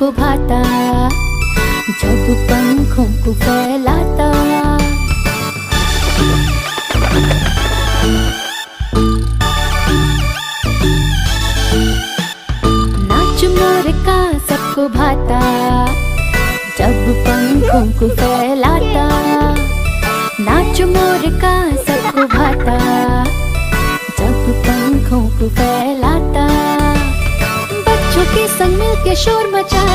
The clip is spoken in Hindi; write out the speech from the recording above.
सबको भाता जब पंखों को फैलाता। नाच मोर का सबको भाता जब पंखों को फैलाता। नाच मोर का सबको भाता जब पंखों को फैलाता। बच्चों के संग मिल के शोर मचा